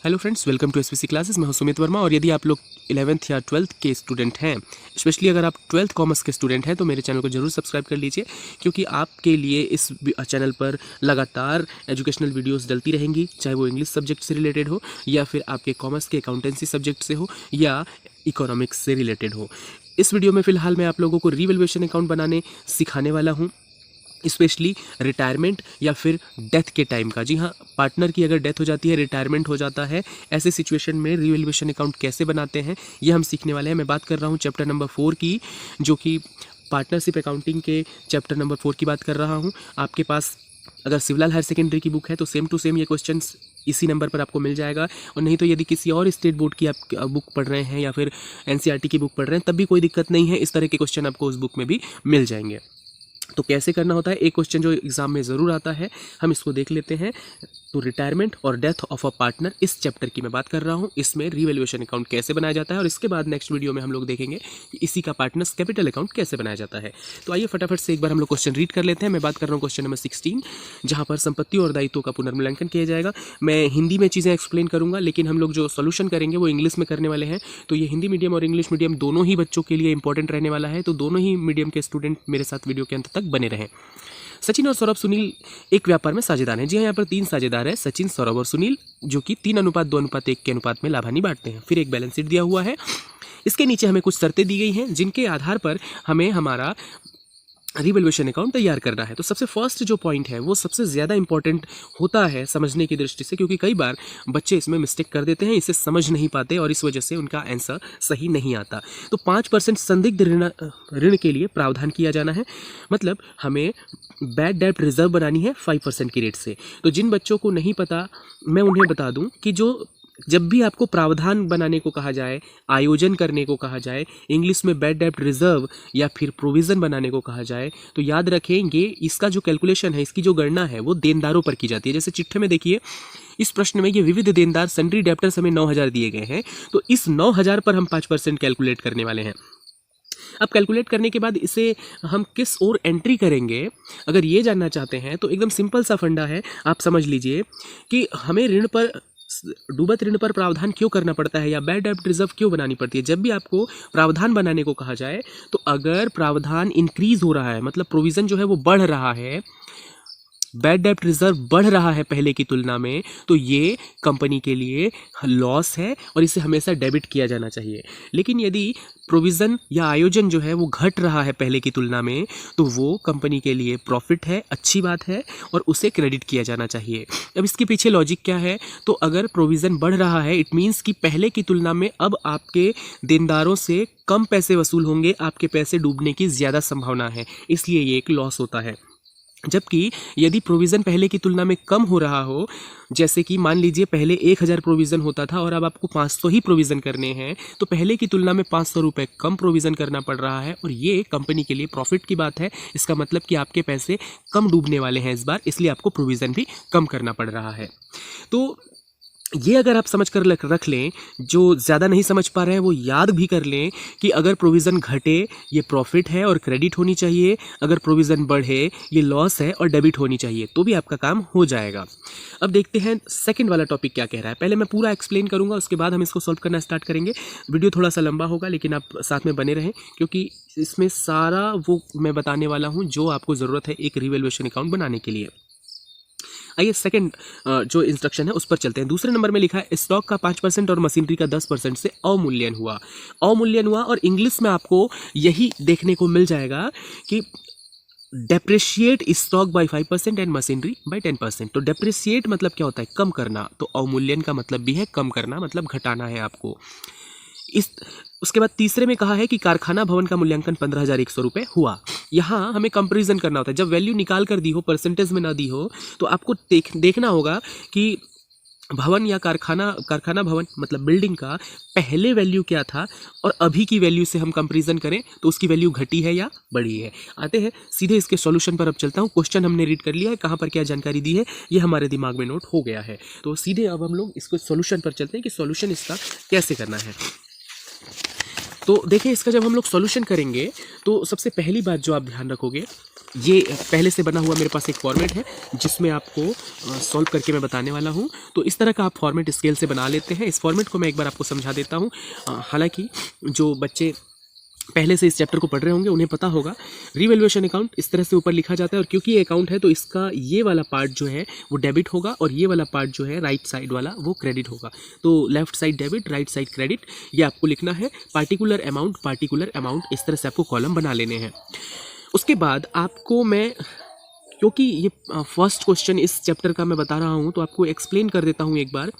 Hello friends, welcome to SPC classes. मैं हूं सुमित वर्मा। और यदि आप लोग 11th या 12th के स्टूडेंट हैं, स्पेशली अगर आप 12th कॉमर्स के स्टूडेंट हैं, तो मेरे चैनल को जरूर सब्सक्राइब कर लीजिए, क्योंकि आपके लिए इस चैनल पर लगातार एजुकेशनल वीडियोस डलती रहेंगी, चाहे वो इंग्लिश सब्जेक्ट से रिलेटेड हो या फिर आपके कॉमर्स के अकाउंटेंसी सब्जेक्ट से हो या इकोनॉमिक्स से रिलेटेड हो। इस वीडियो में फिलहाल मैं आप लोगों को रीवैल्यूएशन अकाउंट बनाने सिखाने वाला हूँ, स्पेशली रिटायरमेंट या फिर डेथ के टाइम का। जी हाँ, पार्टनर की अगर डेथ हो जाती है, रिटायरमेंट हो जाता है, ऐसे सिचुएशन में रीवैल्यूएशन अकाउंट कैसे बनाते हैं ये हम सीखने वाले हैं। मैं बात कर रहा हूँ चैप्टर नंबर 4 की, जो कि पार्टनरशिप अकाउंटिंग के चैप्टर नंबर 4 की बात कर रहा हूँ। आपके पास अगर सिविलाल हायर सेकेंडरी की बुक है तो सेम टू सेम ये क्वेश्चन इसी नंबर पर आपको मिल जाएगा, और नहीं तो यदि किसी और स्टेट बोर्ड की आप बुक पढ़ रहे हैं या फिर एनसीईआरटी की बुक पढ़ रहे हैं तब भी कोई दिक्कत नहीं है, इस तरह के क्वेश्चन आपको उस बुक में भी मिल जाएंगे। तो कैसे करना होता है, एक क्वेश्चन जो एग्जाम में ज़रूर आता है, हम इसको देख लेते हैं। तो रिटायरमेंट और डेथ ऑफ अ पार्टनर इस चैप्टर की मैं बात कर रहा हूँ, इसमें रीवैल्यूएशन अकाउंट कैसे बनाया जाता है, और इसके बाद नेक्स्ट वीडियो में हम लोग देखेंगे कि इसी का पार्टनर्स कैपिटल अकाउंट कैसे बनाया जाता है। तो आइए फटाफट से एक बार हम लोग क्वेश्चन रीड कर लेते हैं। मैं बात कर रहा हूँ क्वेश्चन नंबर 16, जहाँ पर संपत्ति और दायित्व का पुनर्मूल्यांकन किया जाएगा। मैं हिंदी में चीज़ें एक्सप्लेन करूँगा, लेकिन हम लोग जो सोल्यूशन करेंगे वो इंग्लिश में करने वाले हैं। तो ये हिंदी मीडियम और इंग्लिश मीडियम दोनों ही बच्चों के लिए इंपॉर्टेंट रहने वाला है, तो दोनों ही मीडियम के स्टूडेंट मेरे साथ वीडियो के अंत तक बने रहें। सचिन और सौरभ सुनील एक व्यापार में साझेदार हैं। जी हाँ, यहाँ पर 3 साझेदार हैं, सचिन, सौरभ और सुनील, जो कि 3:2:1 के अनुपात में लाभानी बांटते हैं। फिर एक बैलेंस शीट दिया हुआ है, इसके नीचे हमें कुछ शर्तें दी गई हैं जिनके आधार पर हमें हमारा रिवैल्यूएशन अकाउंट तैयार करना है। तो सबसे फर्स्ट जो पॉइंट है वो सबसे ज़्यादा इंपॉर्टेंट होता है समझने की दृष्टि से, क्योंकि कई बार बच्चे इसमें मिस्टेक कर देते हैं, इसे समझ नहीं पाते और इस वजह से उनका आंसर सही नहीं आता। तो 5% संदिग्ध ऋण के लिए प्रावधान किया जाना है, मतलब हमें बैड डेब्ट रिजर्व बनानी है 5% की रेट से। तो जिन बच्चों को नहीं पता, मैं उन्हें बता दूं कि जब भी आपको प्रावधान बनाने को कहा जाए, आयोजन करने को कहा जाए, इंग्लिश में बैड डेब्ट रिजर्व या फिर प्रोविज़न बनाने को कहा जाए, तो याद रखेंगे इसका जो कैलकुलेशन है, इसकी जो गणना है वो देनदारों पर की जाती है। जैसे चिट्ठे में देखिए, इस प्रश्न में ये विविध देनदार सन्ड्री डेब्टर्स हमें 9,000 दिए गए हैं, तो इस 9,000 पर हम 5% कैलकुलेट करने वाले हैं। अब कैलकुलेट करने के बाद इसे हम किस ओर एंट्री करेंगे, अगर ये जानना चाहते हैं तो एकदम सिंपल सा फंडा है। आप समझ लीजिए कि हमें डूबत ऋण पर प्रावधान क्यों करना पड़ता है या बैड डेब्ट रिजर्व क्यों बनानी पड़ती है। जब भी आपको प्रावधान बनाने को कहा जाए, तो अगर प्रावधान इंक्रीज हो रहा है, मतलब प्रोविजन जो है वो बढ़ रहा है, बैड डेब्ट रिजर्व बढ़ रहा है पहले की तुलना में, तो ये कंपनी के लिए लॉस है और इसे हमेशा डेबिट किया जाना चाहिए। लेकिन यदि प्रोविज़न या आयोजन जो है वो घट रहा है पहले की तुलना में, तो वो कंपनी के लिए प्रॉफिट है, अच्छी बात है और उसे क्रेडिट किया जाना चाहिए। अब इसके पीछे लॉजिक क्या है, तो अगर प्रोविज़न बढ़ रहा है, इट मीन्स कि पहले की तुलना में अब आपके देनदारों से कम पैसे वसूल होंगे, आपके पैसे डूबने की ज़्यादा संभावना है, इसलिए ये एक लॉस होता है। जबकि यदि प्रोविज़न पहले की तुलना में कम हो रहा हो, जैसे कि मान लीजिए पहले 1,000 प्रोविज़न होता था और अब आपको 500 ही प्रोविज़न करने हैं, तो पहले की तुलना में 500 रुपये कम प्रोविज़न करना पड़ रहा है, और ये कंपनी के लिए प्रॉफिट की बात है। इसका मतलब कि आपके पैसे कम डूबने वाले हैं इस बार, इसलिए आपको प्रोविज़न भी कम करना पड़ रहा है। तो ये अगर आप समझ कर रख लें, जो ज़्यादा नहीं समझ पा रहे हैं वो याद भी कर लें कि अगर प्रोविज़न घटे ये प्रॉफिट है और क्रेडिट होनी चाहिए, अगर प्रोविज़न बढ़े ये लॉस है और डेबिट होनी चाहिए, तो भी आपका काम हो जाएगा। अब देखते हैं सेकंड वाला टॉपिक क्या कह रहा है। पहले मैं पूरा एक्सप्लेन करूंगा, उसके बाद हम इसको सॉल्व करना स्टार्ट करेंगे। वीडियो थोड़ा सा लंबा होगा, लेकिन आप साथ में बने रहें, क्योंकि इसमें सारा वो मैं बताने वाला हूँ जो आपको ज़रूरत है एक रिवैल्यूएशन अकाउंट बनाने के लिए। आइए सेकंड जो इंस्ट्रक्शन है उस पर चलते हैं। दूसरे नंबर में लिखा है स्टॉक का 5% और मशीनरी का 10% से अवमूल्यन हुआ, और इंग्लिश में आपको यही देखने को मिल जाएगा कि depreciate stock by 5% and machinery by 10%। तो डेप्रिशिएट मतलब क्या होता है, कम करना, तो अवमूल्यन का मतलब भी है कम करना, मतलब घटाना है आपको। उसके बाद तीसरे में कहा है कि कारखाना भवन का मूल्यांकन 15,100 रुपये हुआ। यहाँ हमें कंपैरिजन करना होता है, जब वैल्यू निकाल कर दी हो, परसेंटेज में ना दी हो, तो आपको देखना होगा कि भवन या कारखाना भवन मतलब बिल्डिंग का पहले वैल्यू क्या था और अभी की वैल्यू से हम कंपैरिजन करें तो उसकी वैल्यू घटी है या बढ़ी है। आते हैं सीधे इसके सॉल्यूशन पर। अब चलता हूँ, क्वेश्चन हमने रीड कर लिया है, कहाँ पर क्या जानकारी दी है ये हमारे दिमाग में नोट हो गया है। तो सीधे अब हम लोग इसको सॉल्यूशन पर चलते हैं कि सॉल्यूशन इसका कैसे करना है। तो देखिए इसका जब हम लोग सॉल्यूशन करेंगे तो सबसे पहली बात जो आप ध्यान रखोगे, ये पहले से बना हुआ मेरे पास एक फॉर्मेट है जिसमें आपको सॉल्व करके मैं बताने वाला हूँ। तो इस तरह का आप फॉर्मेट स्केल से बना लेते हैं। इस फॉर्मेट को मैं एक बार आपको समझा देता हूँ। हालांकि जो बच्चे पहले से इस चैप्टर को पढ़ रहे होंगे उन्हें पता होगा, रीवैल्यूएशन अकाउंट इस तरह से ऊपर लिखा जाता है और क्योंकि ये अकाउंट है तो इसका ये वाला पार्ट जो है वो डेबिट होगा और ये वाला पार्ट जो है राइट साइड वाला वो क्रेडिट होगा। तो left side debit, right side credit, ये आपको लिखना है। पार्टिकुलर अमाउंट इस तरह से आपको कॉलम बना लेने हैं। उसके बाद आपको मैं, क्योंकि ये फर्स्ट क्वेश्चन इस चैप्टर का मैं बता रहा हूँ तो आपको एक्सप्लेन कर देता हूँ एक बार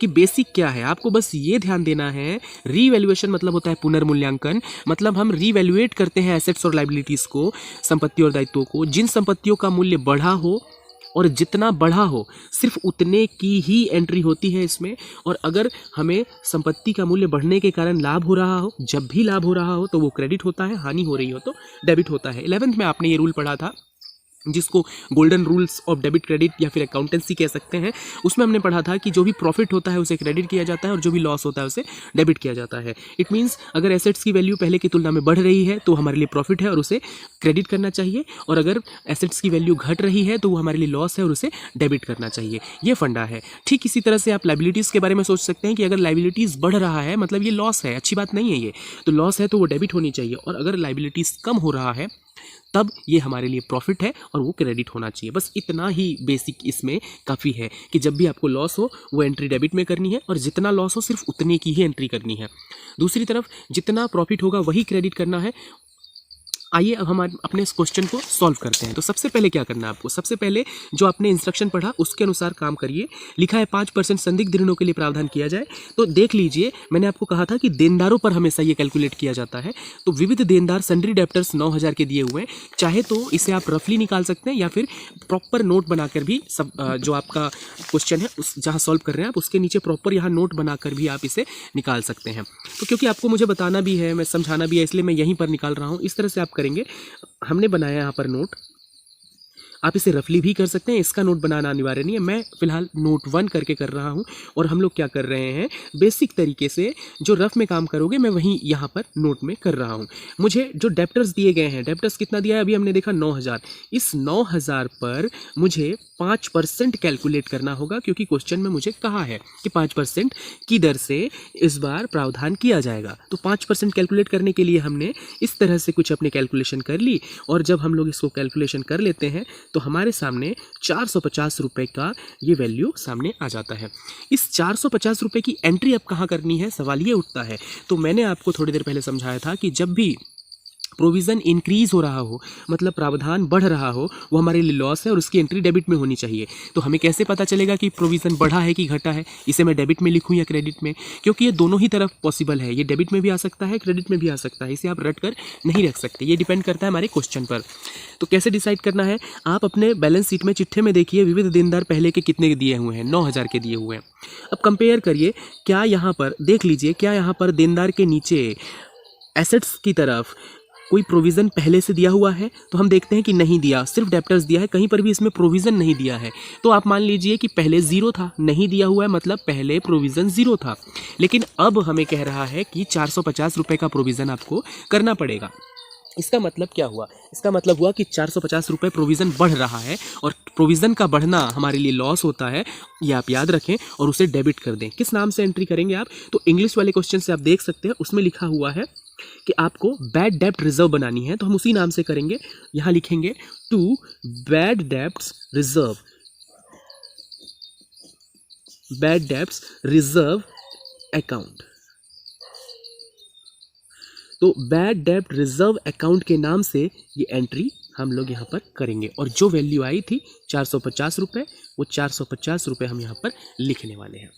कि बेसिक क्या है। आपको बस ये ध्यान देना है, रीवैल्यूएशन मतलब होता है पुनर्मूल्यांकन, मतलब हम रीवैल्यूएट करते हैं एसेट्स और लायबिलिटीज़ को, संपत्ति और दायित्वों को। जिन संपत्तियों का मूल्य बढ़ा हो और जितना बढ़ा हो सिर्फ उतने की ही एंट्री होती है इसमें। और अगर हमें संपत्ति का मूल्य बढ़ने के कारण लाभ हो रहा हो, जब भी लाभ हो रहा हो तो वो क्रेडिट होता है, हानि हो रही हो तो डेबिट होता है। 11th में आपने ये रूल पढ़ा था जिसको golden rules of debit credit या फिर अकाउंटेंसी कह सकते हैं। उसमें हमने पढ़ा था कि जो भी प्रॉफिट होता है उसे क्रेडिट किया जाता है और जो भी लॉस होता है उसे डेबिट किया जाता है। इट मीन्स अगर एसेट्स की वैल्यू पहले की तुलना में बढ़ रही है तो हमारे लिए प्रॉफिट है और उसे क्रेडिट करना चाहिए, और अगर एसेट्स की वैल्यू घट रही है तो वो हमारे लिए लॉस है और उसे डेबिट करना चाहिए। ये फंडा है। ठीक इसी तरह से आप लायबिलिटीज़ के बारे में सोच सकते हैं कि अगर लायबिलिटीज़ बढ़ रहा है मतलब ये लॉस है, अच्छी बात नहीं है, ये तो लॉस है तो वो डेबिट होनी चाहिए, और अगर लायबिलिटीज़ कम हो रहा है तब ये हमारे लिए प्रॉफिट है और वो क्रेडिट होना चाहिए। बस इतना ही बेसिक इसमें काफ़ी है कि जब भी आपको लॉस हो वो एंट्री डेबिट में करनी है और जितना लॉस हो सिर्फ उतने की ही एंट्री करनी है। दूसरी तरफ जितना प्रॉफिट होगा वही क्रेडिट करना है। आइए अब हम अपने इस क्वेश्चन को सॉल्व करते हैं। तो सबसे पहले क्या करना है आपको, सबसे पहले जो आपने इंस्ट्रक्शन पढ़ा उसके अनुसार काम करिए। लिखा है 5% संदिग्ध ऋणों के लिए प्रावधान किया जाए। तो देख लीजिए, मैंने आपको कहा था कि देनदारों पर हमेशा ये कैलकुलेट किया जाता है। तो विविध देनदार सन्ड्री डेप्टर्स 9000 के दिए हुए हैं। चाहे तो इसे आप रफली निकाल सकते हैं या फिर प्रॉपर नोट बनाकर भी, सब जो आपका क्वेश्चन है उस जहाँ सॉल्व कर रहे हैं आप उसके नीचे प्रॉपर यहाँ नोट बनाकर भी आप इसे निकाल सकते हैं। तो क्योंकि आपको मुझे बताना भी है, मैं समझाना भी है, इसलिए मैं यहीं पर निकाल रहा हूँ। इस तरह से आप करेंगे। हमने बनाया यहाँ पर नोट, आप इसे रफली भी कर सकते हैं, इसका नोट बनाना अनिवार्य नहीं है। मैं फिलहाल नोट 1 करके कर रहा हूँ और हम लोग क्या कर रहे हैं, बेसिक तरीके से जो रफ में काम करोगे मैं वहीं यहाँ पर नोट में कर रहा हूँ। मुझे जो डेप्टर्स दिए गए हैं, डेप्टर्स कितना दिया है अभी हमने देखा 9000। इस 9000 पर मुझे 5% कैलकुलेट करना होगा क्योंकि क्वेश्चन में मुझे कहा है कि 5% की दर से इस बार प्रावधान किया जाएगा। तो 5% कैलकुलेट करने के लिए हमने इस तरह से कुछ अपनी कैलकुलेशन कर ली, और जब हम लोग इसको कैलकुलेशन कर लेते हैं तो हमारे सामने 450 रुपये का ये वैल्यू सामने आ जाता है। इस 450 रुपये की एंट्री अब कहाँ करनी है, सवाल ये उठता है। तो मैंने आपको थोड़ी देर पहले समझाया था कि जब भी प्रोविज़न इंक्रीज हो रहा हो, मतलब प्रावधान बढ़ रहा हो, वो हमारे लिए लॉस है और उसकी एंट्री डेबिट में होनी चाहिए। तो हमें कैसे पता चलेगा कि प्रोविज़न बढ़ा है कि घटा है, इसे मैं डेबिट में लिखूं या क्रेडिट में, क्योंकि ये दोनों ही तरफ पॉसिबल है। ये डेबिट में भी आ सकता है, क्रेडिट में भी आ सकता है, इसे आप रट कर नहीं रख सकते। ये डिपेंड करता है हमारे क्वेश्चन पर। तो कैसे डिसाइड करना है, आप अपने बैलेंस शीट में चिट्ठे में देखिए विविध देनदार पहले के कितने दिए हुए हैं, 9000 के दिए हुए हैं। अब कंपेयर करिए, क्या यहाँ पर देख लीजिए, क्या यहाँ पर देनदार के नीचे एसेट्स की तरफ कोई प्रोविज़न पहले से दिया हुआ है? तो हम देखते हैं कि नहीं दिया, सिर्फ डेप्टर्स दिया है, कहीं पर भी इसमें प्रोविज़न नहीं दिया है। तो आप मान लीजिए कि पहले ज़ीरो था, नहीं दिया हुआ है मतलब पहले प्रोविज़न ज़ीरो था। लेकिन अब हमें कह रहा है कि 450 रुपये का प्रोविज़न आपको करना पड़ेगा। इसका मतलब क्या हुआ, इसका मतलब हुआ कि 450 रुपये प्रोविज़न बढ़ रहा है, और प्रोविज़न का बढ़ना हमारे लिए लॉस होता है, ये आप याद रखें और उसे डेबिट कर दें। किस नाम से एंट्री करेंगे आप, तो इंग्लिश वाले क्वेश्चन से आप देख सकते हैं, उसमें लिखा हुआ है कि आपको बैड डेब्ट रिजर्व बनानी है, तो हम उसी नाम से करेंगे। यहाँ लिखेंगे to bad debts reserve, bad debts reserve account. तो बैड डेब्ट रिजर्व अकाउंट के नाम से ये एंट्री हम लोग यहाँ पर करेंगे, और जो वैल्यू आई थी 450 रुपये, वो 450 रुपये हम यहाँ पर लिखने वाले हैं।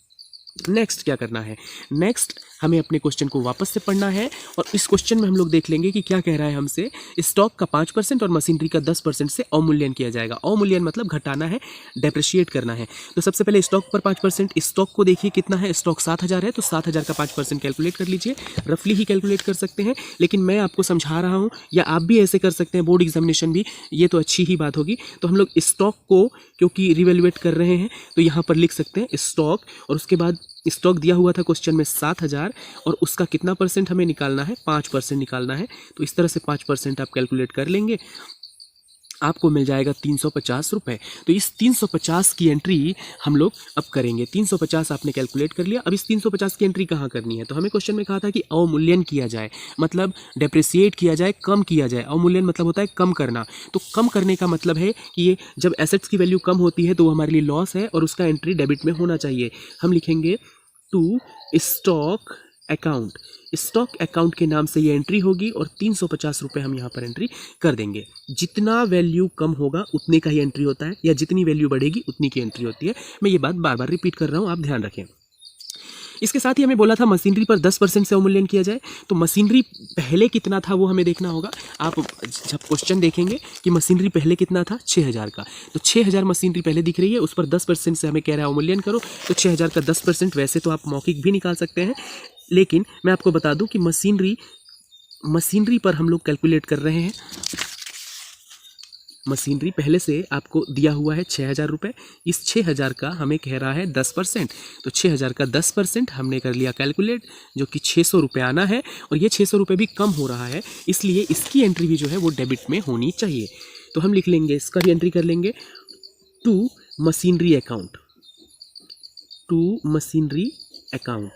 नेक्स्ट क्या करना है, नेक्स्ट हमें अपने क्वेश्चन को वापस से पढ़ना है, और इस क्वेश्चन में हम लोग देख लेंगे कि क्या कह रहा है हमसे। स्टॉक का 5% और मशीनरी का 10% से अवमूल्यन किया जाएगा। अवमूल्यन मतलब घटाना है, डेप्रिशिएट करना है। तो सबसे पहले स्टॉक पर 5%, स्टॉक को देखिए कितना है, स्टॉक 7000 है, तो 7000 का 5% कैलकुलेट कर लीजिए। रफली ही कैलकुलेट कर सकते हैं, लेकिन मैं आपको समझा रहा हूँ, या आप भी ऐसे कर सकते हैं, बोर्ड एग्जामिनेशन भी, ये तो अच्छी ही बात होगी। तो हम लोग स्टॉक को क्योंकि रिवैल्यूएट कर रहे हैं तो यहाँ पर लिख सकते हैं स्टॉक, और उसके बाद स्टॉक दिया हुआ था क्वेश्चन में 7,000 और उसका कितना परसेंट हमें निकालना है, 5% निकालना है। तो इस तरह से 5% आप कैलकुलेट कर लेंगे, आपको मिल जाएगा 350 रुपये। तो इस 350 की एंट्री हम लोग अब करेंगे। 350 आपने कैलकुलेट कर लिया। अब इस 350 की एंट्री कहाँ करनी है, तो हमें क्वेश्चन में कहा था कि अवमूल्यन किया जाए, मतलब डेप्रिसिएट किया जाए, कम किया जाए। अवमूल्यन मतलब होता है कम करना। तो कम करने का मतलब है कि ये जब एसेट्स की वैल्यू कम होती है तो वो हमारे लिए लॉस है और उसका एंट्री डेबिट में होना चाहिए। हम लिखेंगे to stock account. Stock account के नाम से ये एंट्री होगी और 350 रुपये हम यहाँ पर एंट्री कर देंगे। जितना वैल्यू कम होगा उतने का ही एंट्री होता है, या जितनी वैल्यू बढ़ेगी उतनी की एंट्री होती है। मैं ये बात बार बार रिपीट कर रहा हूँ, आप ध्यान रखें। इसके साथ ही हमें बोला था मशीनरी पर 10% से अवमूल्यन किया जाए। तो मशीनरी पहले कितना था वो हमें देखना होगा। आप जब क्वेश्चन देखेंगे कि मशीनरी पहले कितना था, 6,000 का, तो 6,000 मशीनरी पहले दिख रही है, उस पर 10% से हमें कह रहा है अवमूल्यन करो। तो 6,000 का 10%, वैसे तो आप मौखिक भी निकाल सकते हैं, लेकिन मैं आपको बता दूं कि मशीनरी पर हम लोग कैलकुलेट कर रहे हैं। मशीनरी पहले से आपको दिया हुआ है 6,000 रुपये। इस 6,000 का हमें कह रहा है 10%। तो 6,000 का 10% हमने कर लिया कैलकुलेट, जो कि 600 रुपये आना है। और ये 600 रुपये भी कम हो रहा है, इसलिए इसकी एंट्री भी जो है वो डेबिट में होनी चाहिए। तो हम लिख लेंगे, इसका भी एंट्री कर लेंगे, to machinery account. To machinery account,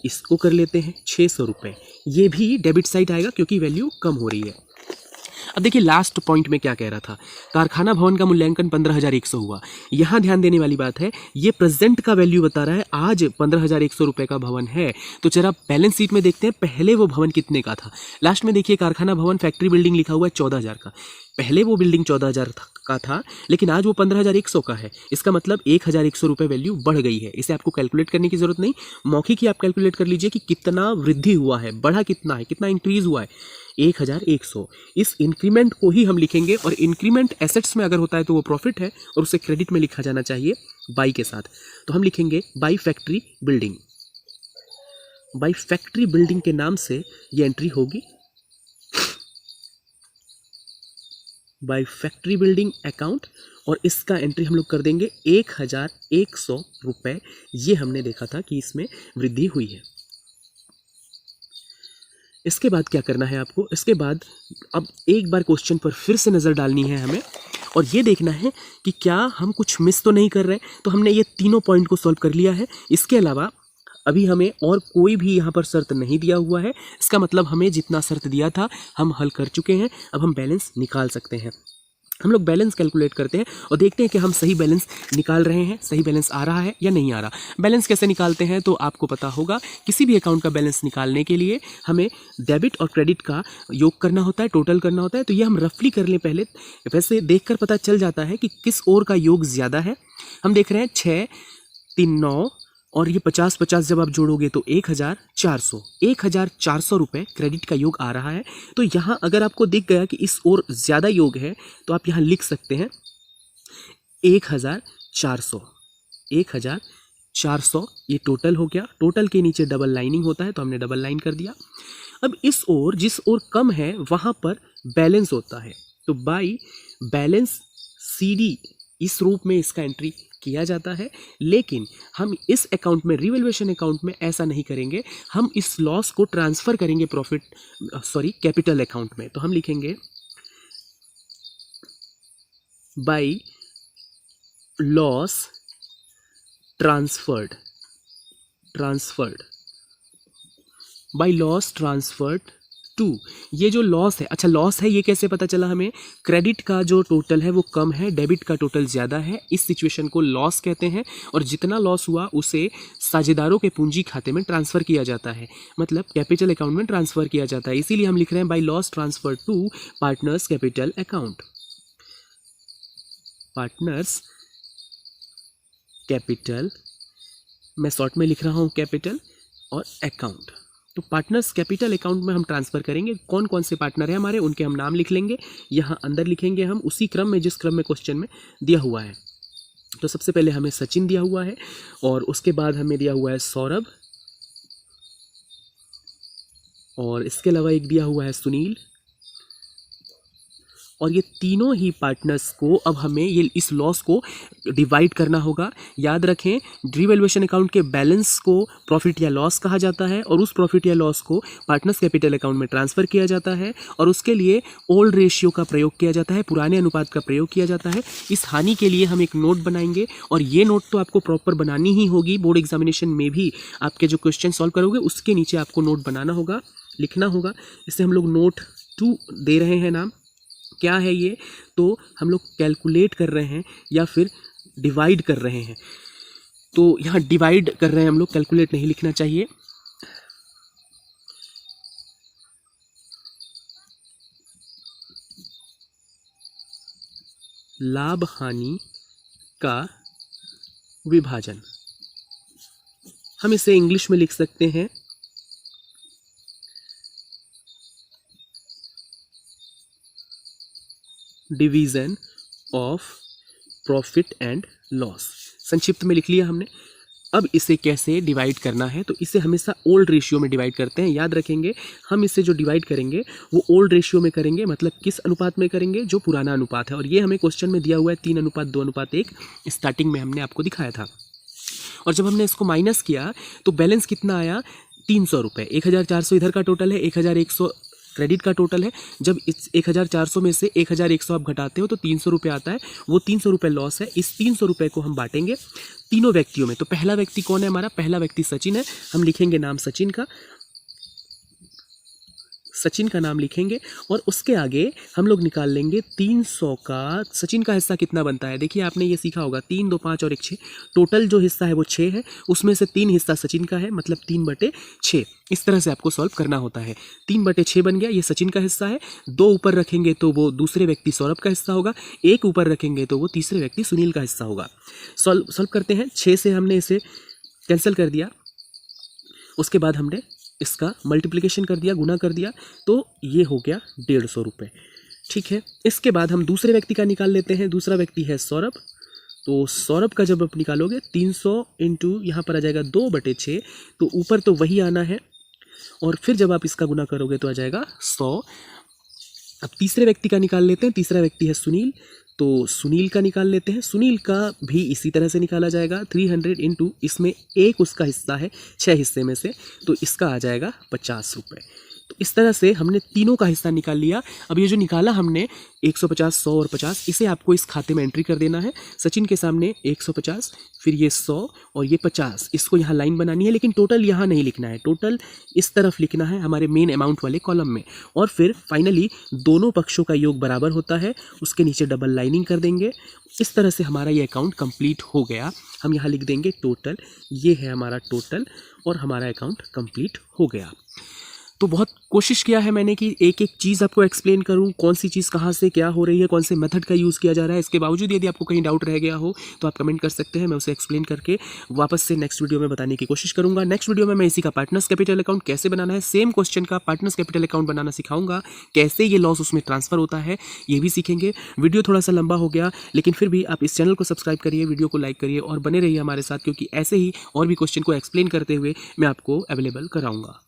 इसको कर लेते हैं 600 रुपये। ये भी डेबिट साइड आएगा क्योंकि वैल्यू कम हो रही है। अब देखिए लास्ट पॉइंट में क्या कह रहा था, कारखाना भवन का मूल्यांकन 15,100 हुआ। यहाँ ध्यान देने वाली बात है, ये प्रेजेंट का वैल्यू बता रहा है, आज 15,100 रुपये का भवन है। तो जरा बैलेंस शीट में देखते हैं पहले वो भवन कितने का था। लास्ट में देखिए कारखाना भवन फैक्ट्री बिल्डिंग लिखा हुआ है 14,000 का। पहले वो बिल्डिंग 14,000 का था, लेकिन आज वो 15,100 का है। इसका मतलब 1,100 रुपये वैल्यू बढ़ गई है। इसे आपको कैलकुलेट करने की जरूरत नहीं, मौखिक ही आप कैलकुलेट कर लीजिए कि कितना वृद्धि हुआ है, बढ़ा कितना है, कितना इंक्रीज हुआ है, 1,100। इस इंक्रीमेंट को ही हम लिखेंगे, और इंक्रीमेंट एसेट्स में अगर होता है तो वो प्रॉफिट है और उसे क्रेडिट में लिखा जाना चाहिए बाई के साथ। तो हम लिखेंगे by factory building. By factory building के नाम से ये एंट्री होगी, बाई फैक्ट्री बिल्डिंग अकाउंट, और इसका एंट्री हम लोग कर देंगे 1,100 रुपये। ये हमने देखा था कि इसमें वृद्धि हुई है। इसके बाद क्या करना है आपको, इसके बाद अब एक बार क्वेश्चन पर फिर से नज़र डालनी है हमें, और ये देखना है कि क्या हम कुछ मिस तो नहीं कर रहे हैं। तो हमने ये तीनों पॉइंट को सॉल्व कर लिया है। इसके अलावा अभी हमें और कोई भी यहाँ पर शर्त नहीं दिया हुआ है। इसका मतलब हमें जितना शर्त दिया था हम हल कर चुके हैं। अब हम बैलेंस निकाल सकते हैं। हम लोग बैलेंस कैलकुलेट करते हैं और देखते हैं कि हम सही बैलेंस निकाल रहे हैं, सही बैलेंस आ रहा है या नहीं आ रहा। बैलेंस कैसे निकालते हैं तो आपको पता होगा, किसी भी अकाउंट का बैलेंस निकालने के लिए हमें डेबिट और क्रेडिट का योग करना होता है, टोटल करना होता है। तो ये हम रफली कर लें पहले, वैसे देखकर पता चल जाता है कि किस ओर का योग ज़्यादा है। हम देख रहे हैं 6, 3, 9 और ये 50-50 जब आप जोड़ोगे तो 1,400 रुपये क्रेडिट का योग आ रहा है। तो यहाँ अगर आपको दिख गया कि इस ओर ज़्यादा योग है तो आप यहाँ लिख सकते हैं 1,400। ये टोटल हो गया। टोटल के नीचे डबल लाइनिंग होता है तो हमने डबल लाइन कर दिया। अब इस ओर, जिस ओर कम है वहाँ पर बैलेंस होता है, तो बाई बैलेंस CD इस रूप में इसका एंट्री किया जाता है। लेकिन हम इस अकाउंट में, रिवैल्यूएशन अकाउंट में ऐसा नहीं करेंगे, हम इस लॉस को ट्रांसफ़र करेंगे कैपिटल अकाउंट में। तो हम लिखेंगे by loss transferred by loss transferred to. ये जो लॉस है, अच्छा लॉस है ये कैसे पता चला हमें, क्रेडिट का जो टोटल है वो कम है, डेबिट का टोटल ज़्यादा है, इस सिचुएशन को लॉस कहते हैं। और जितना लॉस हुआ उसे साझेदारों के पूंजी खाते में ट्रांसफ़र किया जाता है, मतलब कैपिटल अकाउंट में ट्रांसफ़र किया जाता है। इसीलिए हम लिख रहे हैं by loss transfer to partners capital account. Partners capital, मैं शॉर्ट में लिख रहा हूँ कैपिटल और अकाउंट। तो पार्टनर्स कैपिटल अकाउंट में हम ट्रांसफ़र करेंगे। कौन कौन से पार्टनर हैं हमारे, उनके हम नाम लिख लेंगे, यहाँ अंदर लिखेंगे हम उसी क्रम में जिस क्रम में क्वेश्चन में दिया हुआ है। तो सबसे पहले हमें सचिन दिया हुआ है, और उसके बाद हमें दिया हुआ है सौरभ, और इसके अलावा एक दिया हुआ है सुनील, और ये तीनों ही पार्टनर्स को अब हमें ये इस लॉस को डिवाइड करना होगा। याद रखें, रिवैल्यूएशन अकाउंट के बैलेंस को प्रॉफिट या लॉस कहा जाता है और उस प्रॉफिट या लॉस को पार्टनर्स कैपिटल अकाउंट में ट्रांसफ़र किया जाता है और उसके लिए ओल्ड रेशियो का प्रयोग किया जाता है, पुराने अनुपात का प्रयोग किया जाता है। इस हानि के लिए हम एक नोट बनाएंगे और ये नोट तो आपको प्रॉपर बनानी ही होगी। बोर्ड एग्जामिनेशन में भी आपके जो क्वेश्चन सॉल्व करोगे उसके नीचे आपको नोट बनाना होगा, लिखना होगा। इसे हम लोग नोट 2 दे रहे हैं नाम। क्या है ये? तो हम लोग कैलकुलेट कर रहे हैं या फिर डिवाइड कर रहे हैं। तो यहाँ डिवाइड कर रहे हैं हम लोग, कैलकुलेट नहीं लिखना चाहिए। लाभ हानि का विभाजन, हम इसे इंग्लिश में लिख सकते हैं division of profit and loss. संक्षिप्त में लिख लिया हमने। अब इसे कैसे डिवाइड करना है, तो इसे हमेशा ओल्ड रेशियो में डिवाइड करते हैं। याद रखेंगे, हम इसे जो डिवाइड करेंगे वो ओल्ड रेशियो में करेंगे, मतलब किस अनुपात में करेंगे? जो पुराना अनुपात है। और ये हमें क्वेश्चन में दिया हुआ है 3:2:1, स्टार्टिंग में हमने आपको दिखाया था। और जब हमने इसको माइनस किया तो बैलेंस कितना आया? 300 रुपये। 1400 इधर का टोटल है, 1100 क्रेडिट का टोटल है। जब इस 1400 में से 1100 आप घटाते हो तो 300 रुपये आता है, वो 300 रुपये लॉस है। इस 300 रुपये को हम बांटेंगे तीनों व्यक्तियों में। तो पहला व्यक्ति कौन है हमारा? पहला व्यक्ति सचिन है। हम लिखेंगे नाम सचिन का, सचिन का नाम लिखेंगे और उसके आगे हम लोग निकाल लेंगे 300 का। सचिन का हिस्सा कितना बनता है? देखिए, आपने ये सीखा होगा 3, 2, 5 और 1 6। टोटल जो हिस्सा है वो 6 है, उसमें से 3 हिस्सा सचिन का है, मतलब 3/6। इस तरह से आपको सॉल्व करना होता है। 3/6 बन गया, ये सचिन का हिस्सा है। 2 ऊपर रखेंगे तो वो दूसरे व्यक्ति सौरभ का हिस्सा होगा। 1 ऊपर रखेंगे तो वो तीसरे व्यक्ति सुनील का हिस्सा होगा। सॉल्व करते हैं। 6 से हमने इसे कैंसिल कर दिया, उसके बाद हमने इसका मल्टीप्लिकेशन कर दिया, गुना कर दिया, तो ये हो गया 150 रुपये। ठीक है, इसके बाद हम दूसरे व्यक्ति का निकाल लेते हैं। दूसरा व्यक्ति है सौरभ। तो सौरभ का जब आप निकालोगे 300 इंटू यहाँ पर आ जाएगा 2/6, तो ऊपर तो वही आना है और फिर जब आप इसका गुना करोगे तो आ जाएगा 100। अब तीसरे व्यक्ति का निकाल लेते हैं। तीसरा व्यक्ति है सुनील, तो सुनील का निकाल लेते हैं। सुनील का भी इसी तरह से निकाला जाएगा। 300 इंटू, इसमें 1 उसका हिस्सा है 6 हिस्से में से, तो इसका आ जाएगा 50 रुपये। तो इस तरह से हमने तीनों का हिस्सा निकाल लिया। अब ये जो निकाला हमने 150, 100 और 50, इसे आपको इस खाते में एंट्री कर देना है। सचिन के सामने 150, फिर ये 100 और ये 50, इसको यहाँ लाइन बनानी है, लेकिन टोटल यहाँ नहीं लिखना है, टोटल इस तरफ लिखना है हमारे मेन अमाउंट वाले कॉलम में। और फिर फाइनली दोनों पक्षों का योग बराबर होता है, उसके नीचे डबल लाइनिंग कर देंगे। इस तरह से हमारा ये अकाउंट कंप्लीट हो गया। हम यहाँ लिख देंगे टोटल, ये है हमारा टोटल और हमारा अकाउंट कंप्लीट हो गया। तो बहुत कोशिश किया है मैंने कि एक एक चीज़ आपको एक्सप्लेन करूं, कौन सी चीज़ कहाँ से क्या हो रही है, कौन से मेथड का यूज़ किया जा रहा है। इसके बावजूद यदि आपको कहीं डाउट रह गया हो तो आप कमेंट कर सकते हैं, मैं उसे एक्सप्लेन करके वापस से नेक्स्ट वीडियो में बताने की कोशिश करूंगा। नेक्स्ट वीडियो में मैं इसी का पार्टनर्स कैपिटल अकाउंट कैसे बनाना है, सेम क्वेश्चन का पार्टनर्स कैपिटल अकाउंट बनाना सिखाऊंगा, कैसे ये लॉस उसमें ट्रांसफर होता है ये भी सीखेंगे। वीडियो थोड़ा सा लंबा हो गया, लेकिन फिर भी आप इस चैनल को सब्सक्राइब करिए, वीडियो को लाइक करिए और बने रहिए हमारे साथ, क्योंकि ऐसे ही और भी क्वेश्चन को एक्सप्लेन करते हुए मैं आपको अवेलेबल कराऊंगा।